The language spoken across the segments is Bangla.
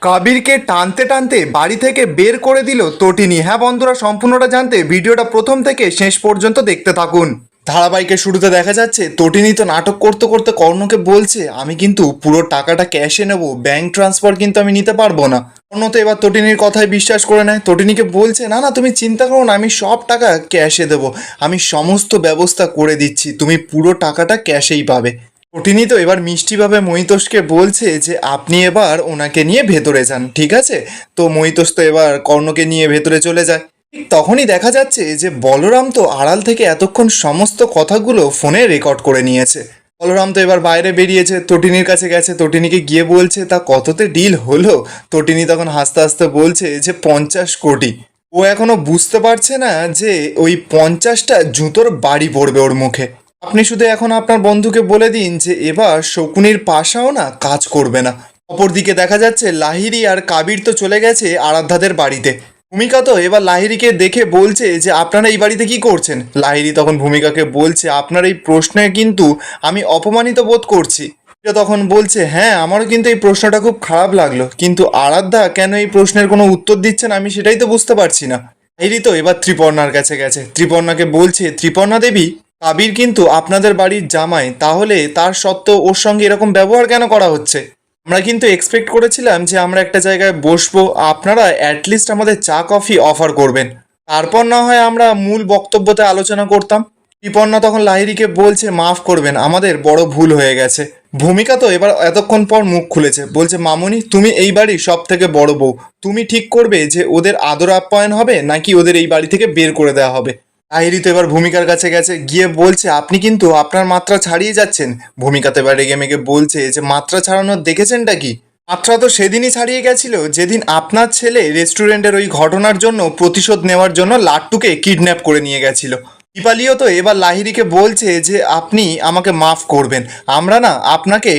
কবিরকে টানতে টানতে বাড়ি থেকে বের করে দিল তটিনী। হ্যাঁ বন্ধুরা, সম্পূর্ণটা জানতে ভিডিওটা প্রথম থেকে শেষ পর্যন্ত দেখতে থাকুন। ধারাবাহিকের শুরুতে দেখা যাচ্ছে তটিনী তো নাটক করতে করতে কর্ণকে বলছে, আমি কিন্তু পুরো টাকাটা ক্যাশে নেব, ব্যাংক ট্রান্সফার কিন্তু আমি নিতে পারবো না। কর্ণ তো এবার তটিনীর কথায় বিশ্বাস করে নেয়, তটিনীকে বলছে, না না তুমি চিন্তা করো না, আমি সব টাকা ক্যাশে দেবো, আমি সমস্ত ব্যবস্থা করে দিচ্ছি, তুমি পুরো টাকাটা ক্যাশেই পাবে। তটিনী তো এবার মিষ্টিভাবে মহিতোষকে বলছে যে আপনি এবার ওনাকে নিয়ে ভেতরে যান, ঠিক আছে। তো মহিতোষ তো এবার কর্ণকে নিয়ে ভেতরে চলে যায়। ঠিক তখনই দেখা যাচ্ছে যে বলরাম তো আড়াল থেকে এতক্ষণ সমস্ত কথাগুলো ফোনে রেকর্ড করে নিয়েছে। বলরাম তো এবার বাইরে বেরিয়েছে, তটিনীর কাছে গেছে, তটিনীকে গিয়ে বলছে তা কততে ডিল হলো। তটিনী তখন হাসতে হাসতে বলছে যে 50 কোটি। ও এখনো বুঝতে পারছে না যে ওই 50টা জুতোর বাড়ি পড়বে ওর মুখে। আপনি শুধু এখন আপনার বন্ধুকে বলে দিন যে এবার শকুনির পাশাও না কাজ করবে না। অপরদিকে দেখা যাচ্ছে লাহিড়ী আর কাবির তো চলে গেছে আরাধ্যাদের বাড়িতে। ভূমিকা তো এবার লাহিড়ীকে দেখে বলছে যে আপনারা এই বাড়িতে কি করছেন। লাহিড়ী তখন ভূমিকাকে বলছে, আপনার এই প্রশ্নে কিন্তু আমি অপমানিত বোধ করছি। ভূমিকা তখন বলছে, হ্যাঁ আমারও কিন্তু এই প্রশ্নটা খুব খারাপ লাগলো, কিন্তু আরাধ্যা কেন এই প্রশ্নের কোনো উত্তর দিচ্ছেন আমি সেটাই তো বুঝতে পারছি না। লাহিড়ী তো এবার ত্রিপর্ণার কাছে গেছে, ত্রিপর্ণাকে বলছে, ত্রিপর্ণা দেবী, কাবির কিন্তু আপনাদের বাড়ির জামাই, তাহলে তার সত্ত্বেও ওর সঙ্গে এরকম ব্যবহার কেন করা হচ্ছে? আমরা কিন্তু এক্সপেক্ট করেছিলাম যে আমরা একটা জায়গায় বসবো, আপনারা অ্যাটলিস্ট আমাদের চা কফি অফার করবেন, তারপর না হয় আমরা মূল বক্তব্যতে আলোচনা করতাম। কৃপর্ণা তখন লাহিড়ীকে বলছে, মাফ করবেন, আমাদের বড় ভুল হয়ে গেছে। ভূমিকা তো এবার এতক্ষণ পর মুখ খুলেছে, বলছে, মামুনি তুমি এই বাড়ির সব থেকে বড় বউ, তুমি ঠিক করবে যে ওদের আদর আপ্যায়ন হবে নাকি ওদের এই বাড়ি থেকে বের করে দেওয়া হবে। লাহিড়ী তো এবার ভূমিকার কাছে গেছে, গিয়ে বলছে, আপনি কিন্তু আপনার মাত্রা ছাড়িয়ে যাচ্ছেন। ভূমিকা তো এবার রেগে মেগে বলছে যে মাত্রা ছাড়ানোর দেখেছেনটা কি? মাত্রা তো সেদিনই ছাড়িয়ে গেছিল যেদিন আপনার ছেলে রেস্টুরেন্টের ওই ঘটনার জন্য প্রতিশোধ নেওয়ার জন্য লাট্টুকে কিডন্যাপ করে নিয়ে গেছিল। দীপালিও তো এবার লাহিড়ীকে বলছে যে আপনি আমাকে মাফ করবেন, আমরা না আপনাকে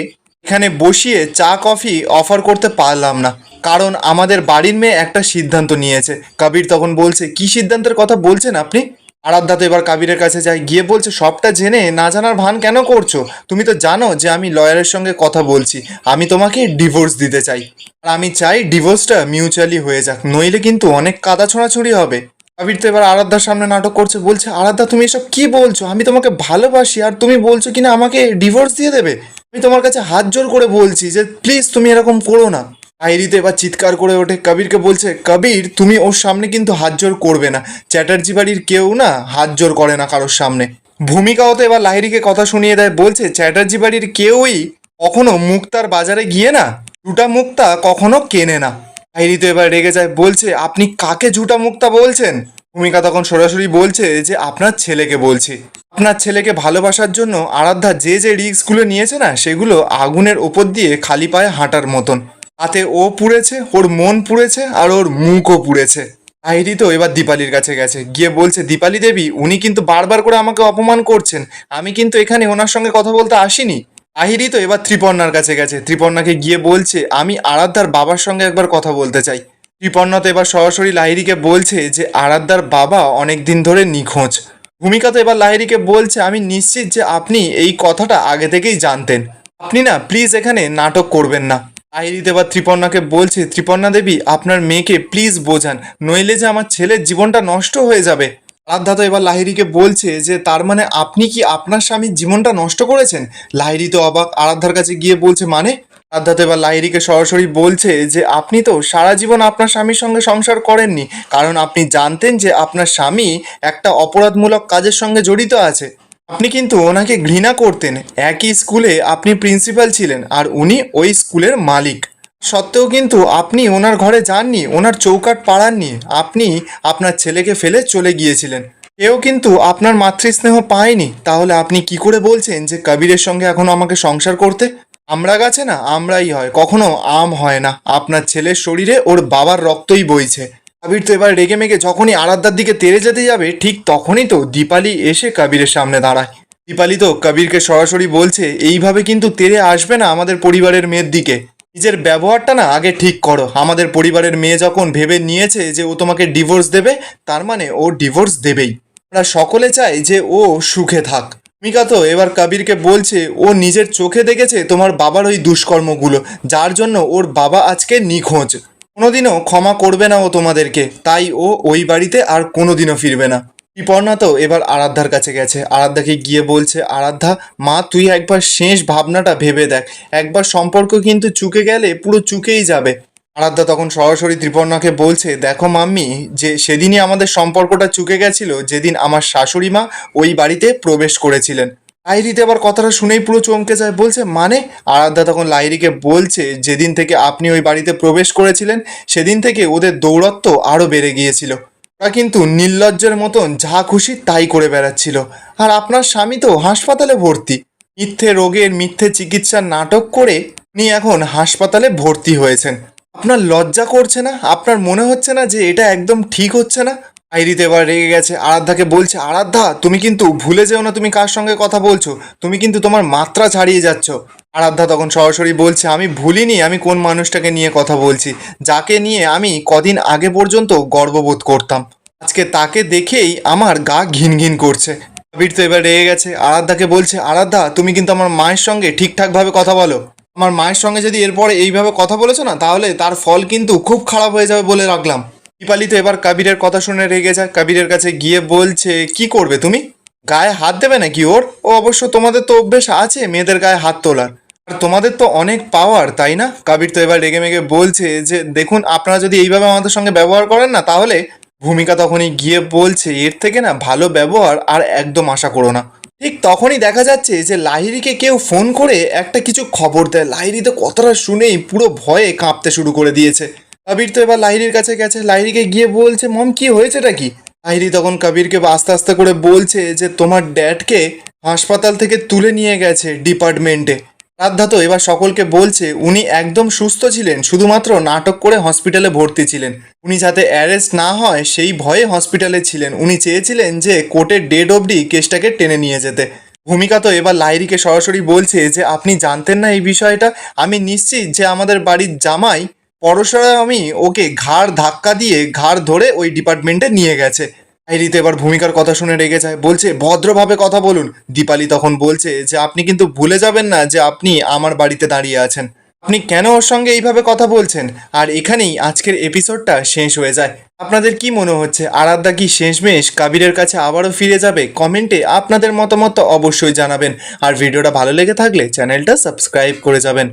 এখানে বসিয়ে চা কফি অফার করতে পারলাম না, কারণ আমাদের বাড়ির মেয়ে একটা সিদ্ধান্ত নিয়েছে। কবির তখন বলছে, কি সিদ্ধান্তের কথা বলছেন আপনি? আরাধ্যা তো এবার কাবিরের কাছে যায়, গিয়ে বলছে, সবটা জেনে না জানার ভান কেন করছো? তুমি তো জানো যে আমি লয়ারের সঙ্গে কথা বলছি, আমি তোমাকে ডিভোর্স দিতে চাই, আর আমি চাই ডিভোর্সটা মিউচুয়ালি হয়ে যাক, নইলে কিন্তু অনেক কাদা ছোঁড়াছুড়ি হবে। কাবির তো এবার আরাধ্যার সামনে নাটক করছে, বলছে, আরাধ্যা তুমি এসব কি বলছো? আমি তোমাকে ভালোবাসি আর তুমি বলছো কিনা আমাকে ডিভোর্স দিয়ে দেবে? আমি তোমার কাছে হাত জোর করে বলছি যে প্লিজ তুমি এরকম করো না। আইরি তো এবার চিৎকার করে ওঠে, কবিরকে বলছে, কবির তুমি ওর সামনে কিন্তু হাত জোর করবে না, চ্যাটার্জি বাড়ির কেউ না হাত জোর করে না কারোর সামনে। ভূমিকাও তো এবার লাহিড়ীকে কথা শুনিয়ে দেয়, বলছে, চ্যাটার্জি বাড়ির কেউই কখনো মুক্তার বাজারে গিয়ে না ঝুটা মুক্তা কখনো কেনে না। লাহিড়ী তো এবার রেগে যায়, বলছে, আপনি কাকে ঝুটা মুক্তা বলছেন? ভূমিকা তখন সরাসরি বলছে যে আপনার ছেলেকে বলছি। আপনার ছেলেকে ভালোবাসার জন্য আরাধ্যা যে যে রিস্কগুলো নিয়েছে না, সেগুলো আগুনের ওপর দিয়ে খালি পায়ে হাঁটার মতন। তাতে ও পুড়েছে, ওর মন পুড়েছে, আর ওর মুখও পুড়েছে। আইরি তো এবার দীপালির কাছে গেছে, গিয়ে বলছে, দীপালি দেবী, উনি কিন্তু বারবার করে আমাকে অপমান করছেন, আমি কিন্তু এখানে ওনার সঙ্গে কথা বলতে আসিনি। আহিরি তো এবার ত্রিপর্ণার কাছে গেছে, ত্রিপর্ণাকে গিয়ে বলছে, আমি আরাধ্যার বাবার সঙ্গে একবার কথা বলতে চাই। ত্রিপর্ণা তো এবার সরাসরি লাহিড়ীকে বলছে যে আরাধ্যার বাবা অনেক দিন ধরে নিখোঁজ। ভূমিকা তো এবার লাহিড়ীকে বলছে, আমি নিশ্চিত যে আপনি এই কথাটা আগে থেকেই জানতেন, আপনি না প্লিজ এখানে নাটক করবেন না। আহিরিত এবার ত্রিপর্ণাকে বলছে, ত্রিপর্ণা দেবী আপনার মেয়েকে প্লিজ বোঝান, নইলে যে আমার ছেলের জীবনটা নষ্ট হয়ে যাবে। আরাধ্যা তো এবার লাহিড়ীকে বলছে যে তার মানে আপনি কি আপনার স্বামীর জীবনটা নষ্ট করেছেন? লাহিড়ী তো অবাক, আরাধ্যার কাছে গিয়ে বলছে, মানে? আরাধ্যা তো এবার লাহিড়ীকে সরাসরি বলছে যে আপনি তো সারা জীবন আপনার স্বামীর সঙ্গে সংসার করেননি, কারণ আপনি জানতেন যে আপনার স্বামী একটা অপরাধমূলক কাজের সঙ্গে জড়িত আছে। আপনি কিন্তু ওনাকে ঘৃণা করতেন, একই স্কুলে আপনি প্রিন্সিপাল ছিলেন আর উনি ওই স্কুলের মালিক, সত্ত্বেও কিন্তু আপনি ওনার ঘরে যাননি, ওনার চৌকাঠ পাড়াননি, আপনি আপনার ছেলেকে ফেলে চলে গিয়েছিলেন, কেউ কিন্তু আপনার মাতৃস্নেহ পায়নি। তাহলে আপনি কি করে বলছেন যে কবিরের সঙ্গে এখনো আমাকে সংসার করতে? আমরা গাছে না আমরাই হয়, কখনো আম হয় না, আপনার ছেলের শরীরে ওর বাবার রক্তই বইছে। কবির তো এবার রেগে মেগে যখনই আরাধ্যার দিকে তেড়ে যেতে যাবে, ঠিক তখনই তো দীপালি এসে কবিরের সামনে দাঁড়ায়। দীপালি তো কবিরকে সরাসরি বলছে, এইভাবে কিন্তু তেড়ে আসবে না আমাদের পরিবারের মেয়ের দিকে, নিজের ব্যবহারটা না আগে ঠিক করো। আমাদের পরিবারের মেয়ে যখন ভেবে নিয়েছে যে ও তোমাকে ডিভোর্স দেবে, তার মানে ও ডিভোর্স দেবেই। আমরা সকলে চাই যে ও সুখে থাক, ভূমিকা তো এবার কবিরকে বলছে ও নিজের চোখে দেখেছে তোমার বাবার ওই দুষ্কর্মগুলো, যার জন্য ওর বাবা আজকে নিখোঁজ। কোনোদিনও ক্ষমা করবে না ও তোমাদেরকে, তাই ও ওই বাড়িতে আর কোনোদিনও ফিরবে না। ঋপর্ণা তো এবার আরাধ্যার কাছে গেছে, আরাধ্যাকে গিয়ে বলছে, আরাধ্যা মা তুই একবার শেষ ভাবনাটা ভেবে দেখ, একবার সম্পর্ক কিন্তু চুকে গেলে পুরো চুকেই যাবে। আরাধ্যা তখন সরাসরি ত্রিপর্ণাকে বলছে, দেখো মাম্মি, যে সেদিনই আমাদের সম্পর্কটা চুকে গেছিল যেদিন আমার শাশুড়ি মা ওই বাড়িতে প্রবেশ করেছিলেন। লাহিড়িতে আবার কথাটা শুনেই পুরো চমকে যায়, বলছে মানে? আরাধ্যা তখন লাহিড়িকে বলছে, যেদিন থেকে আপনি ওই বাড়িতে প্রবেশ করেছিলেন সেদিন থেকে ওদের দৌরত্ব আরও বেড়ে গিয়েছিল। ওরা কিন্তু নির্লজ্জের মতন যা খুশি তাই করে বেড়াচ্ছিল, আর আপনার স্বামী তো হাসপাতালে ভর্তি। মিথ্যে রোগের মিথ্যে চিকিৎসার নাটক করে উনি এখন হাসপাতালে ভর্তি হয়েছেন। আপনার লজ্জা করছে না? আপনার মনে হচ্ছে না যে এটা একদম ঠিক হচ্ছে না? আইরিতে এবার রেগে গেছে, আরাধ্যাকে বলছে, আরাধ্যা তুমি কিন্তু ভুলে যেও না তুমি কার সঙ্গে কথা বলছো, তুমি কিন্তু তোমার মাত্রা ছাড়িয়ে যাচ্ছ। আরাধ্যা তখন সরাসরি বলছে, আমি ভুলিনি আমি কোন মানুষটাকে নিয়ে কথা বলছি, যাকে নিয়ে আমি কদিন আগে পর্যন্ত গর্ববোধ করতাম, আজকে তাকে দেখেই আমার গা ঘিন ঘিন করছে। কবির তো এবার রেগে গেছে, আরাধ্যাকে বলছে, আরাধ্যা তুমি কিন্তু আমার মায়ের সঙ্গে ঠিকঠাকভাবে কথা বলো, আমার মায়ের সঙ্গে যদি এরপরে এইভাবে কথা বলেছো না তাহলে তার ফল কিন্তু খুব খারাপ হয়ে যাবে বলে রাখলাম। দীপালি তো এবার কবিরের কথা শুনে রেগে যায়, কবিরের কাছে গিয়ে বলছে, কি করবে তুমি? গায়ে হাত দেবে নাকি ওর? ও অবশ্য তোমাদের তো অভ্যেস আছে মেয়েদের গায়ে হাত তোলার, আর তোমাদের তো অনেক পাওয়ার, তাই না? কবির তো এবার রেগে মেগে বলছে যে দেখুন আপনারা যদি এইভাবে আমাদের সঙ্গে ব্যবহার করেন না তাহলে। ভূমিকা তখনই গিয়ে বলছে, এর থেকে না ভালো ব্যবহার আর একদম আশা করো না। ঠিক তখনই দেখা যাচ্ছে যে লাহিড়িকে কেউ ফোন করে একটা কিছু খবর দেয়। লাহিড়ি তো কথাটা শুনেই পুরো ভয়ে কাঁপতে শুরু করে দিয়েছে। কবির তো এবার লাহিড়ির কাছে গেছে, লাহিড়িকে গিয়ে বলছে, মম কি হয়েছেটা কি? লাহিড়ি তখন কবিরকে আস্তে আস্তে করে বলছে যে তোমার ড্যাডকে হাসপাতাল থেকে তুলে নিয়ে গেছে ডিপার্টমেন্টে। রাধ্যা তো এবার সকলকে বলছে উনি একদম সুস্থ ছিলেন, শুধুমাত্র নাটক করে হসপিটালে ভর্তি ছিলেন, উনি যাতে অ্যারেস্ট না হয় সেই ভয়ে হসপিটালে ছিলেন, উনি চেয়েছিলেন যে কোর্টের ডেট অবধি কেসটাকে টেনে নিয়ে যেতে। ভূমিকা তো এবার লাহিড়িকে সরাসরি বলছে যে আপনি জানতেন না এই বিষয়টা? আমি নিশ্চিত যে আমাদের বাড়ির জামাই পরশরা আমি ওকে ঘাড় ধাক্কা দিয়ে ঘাড় ধরে ওই ডিপার্টমেন্টে নিয়ে গেছে। লাহিড়ি এবার ভূমিকার কথা শুনে রেগে যায়, বলছে ভদ্রভাবে কথা বলুন। দীপালি তখন বলছে যে আপনি কিন্তু ভুলে যাবেন না যে আপনি আমার বাড়িতে দাঁড়িয়ে আছেন, আপনি কেন ওর সঙ্গে এইভাবে কথা বলছেন? আর এখানেই আজকের এপিসোডটা শেষ হয়ে যায়। আপনাদের কি মনে হচ্ছে, আরাধ্যা কি শেষমেশ কবিরের কাছে আবারও ফিরে যাবে? কমেন্টে আপনাদের মতামত অবশ্যই জানাবেন, আর ভিডিওটা ভালো লেগে থাকলে চ্যানেলটা সাবস্ক্রাইব করে যাবেন।